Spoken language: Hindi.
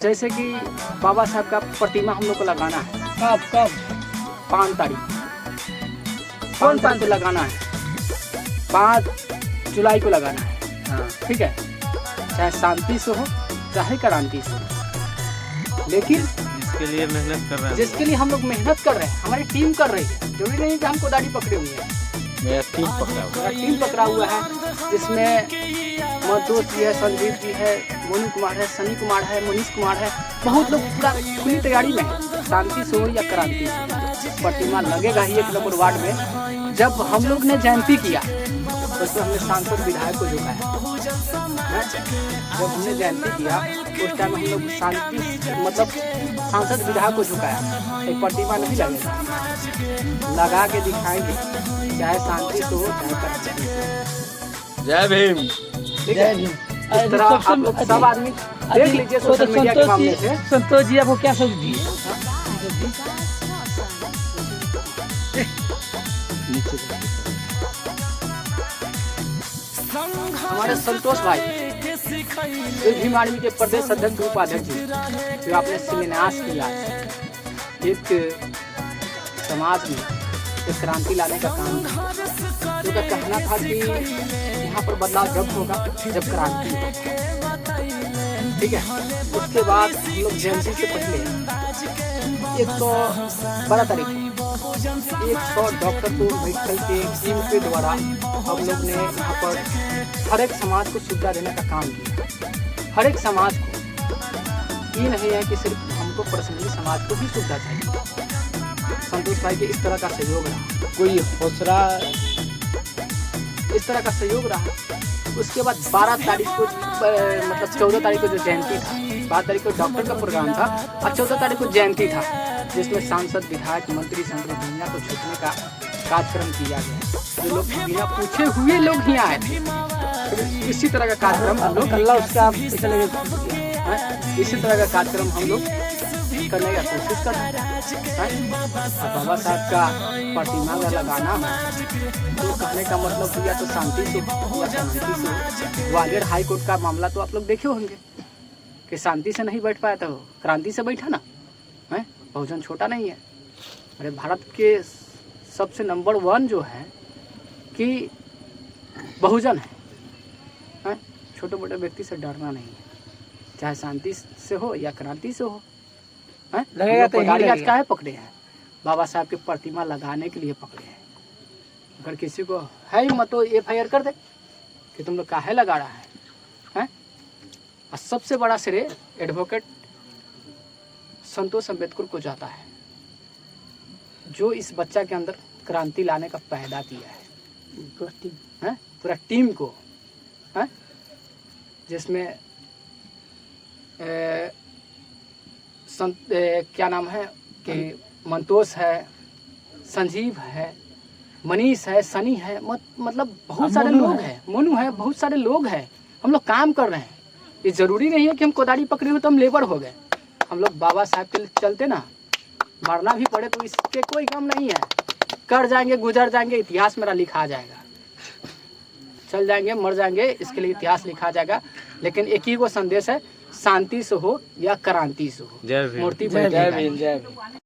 जैसे कि बाबा साहब का प्रतिमा हम लोग को लगाना है। कब 5 तारीख कौन 5 को लगाना है? 5 जुलाई को लगाना है। हाँ। ठीक है, चाहे शांति से हो चाहे क्रांति से हो, लेकिन जिसके लिए मेहनत कर रहे हैं, जिसके लिए हम लोग मेहनत कर रहे हैं, हमारी टीम कर रही है। जरूरी नहीं कि हम कोदाड़ी पकड़े हुए हैं, मेरा टीम पकड़ा हुआ मेरा टीम पकड़ा हुआ है, जिसमें मनतोष जी है, संजीव जी है, मोनू कुमार है, सनी कुमार है, मनीष कुमार है। बहुत लोग पूरा खुली तैयारी में है। शांति से हो या क्रांति से, प्रतिमा लगेगा ही 1 नंबर वार्ड में। जब हम लोग ने जयंती किया तो उसमें हमने सांसद विधायक को झुकाया। जब हमने जयंती किया उस टाइम हम लोग शांति मतलब सांसद विधायक को झुकाया। एक प्रतिमा नहीं लगेगा, लगा के दिखाएंगे, चाहे शांति से हो चाहे क्रांति से हो। जय भीम। ठीक है, इस तरह आप लोग सब आदमी देख लीजिए सोशल मीडिया के मामले से। संतोष जी आपको क्या सोच दी? हमारे संतोष भाई जो भीम आर्मी के प्रदेश अध्यक्ष उपाध्यक्ष जी, जो आपने शिलान्यास किया, एक समाज में एक क्रांति लाने का काम, जो का कहना था कि यहाँ पर बदलाव जब होगा जब क्रांति होगा। ठीक है, उसके बाद हम लोग जयंती से पहले 112 तारीख 100 डॉक्टर को मेडिकल के टीम के द्वारा हम लोग ने यहाँ पर हर एक समाज को सुविधा देने का काम किया। हर एक समाज को, ये नहीं है कि सिर्फ हमको पर्सनली समाज को भी सुविधा चाहिए। संतोष भाई के इस तरह का सहयोग रहा, कोई हौसला इस तरह का सहयोग रहा। उसके बाद 12 तारीख को मतलब 14 तारीख को जो जयंती था, 12 तारीख को डॉक्टर का प्रोग्राम था और 14 तारीख को जयंती था, जिसमें सांसद विधायक मंत्री संतरी दुनिया को छूटने का कार्यक्रम किया गया। जो लोग बिना पूछे हुए लोग ही आए थे। तो इसी तरह का कार्यक्रम हम लोग अल्लाह उसका इसी तरह का कार्यक्रम हम लोग करने का कोशिश कर रहे हैं। बाबा साहब का प्रतिमा में लगाना है तो कहने का मतलब या तो शांति से या शांति से। ग्वालियर हाई कोर्ट का मामला तो आप लोग देखे होंगे कि शांति से नहीं बैठ पाया था, वो क्रांति से बैठा ना है। बहुजन छोटा नहीं है। अरे भारत के सबसे नंबर 1 जो है कि बहुजन है। छोटे मोटे व्यक्ति से डरना नहीं है, चाहे शांति से हो या क्रांति से हो। लगेगा तो कोदाड़ी आज काहे पकड़े हैं? बाबा साहब की प्रतिमा लगाने के लिए पकड़े हैं। अगर किसी को है ही मत तो FIR कर दे कि तुम लोग काहे लगा रहा है? और सबसे बड़ा श्रेय एडवोकेट संतोष अम्बेडकर को जाता है, जो इस बच्चा के अंदर क्रांति लाने का पैदा किया है। पूरा टीम को है, जिसमें क्या नाम है कि मनतोष है, संजीव है, मनीष है, सनी है, मतलब बहुत सारे लोग हैं, मोनू है, बहुत सारे लोग हैं। हम लोग काम कर रहे हैं। ये ज़रूरी नहीं है कि हम कोदाड़ी पकड़े हुए तो हम लेबर हो गए। हम लोग बाबा साहब के चलते ना मरना भी पड़े तो इसके कोई गम नहीं है। कर जाएंगे, गुजर जाएंगे, इतिहास मेरा लिखा जाएगा। चल जाएंगे, मर जाएंगे, इसके लिए इतिहास लिखा जाएगा। लेकिन एक ही वो संदेश है, शांति से हो या क्रांति से हो। जय भीम। मूर्ति जय भीम।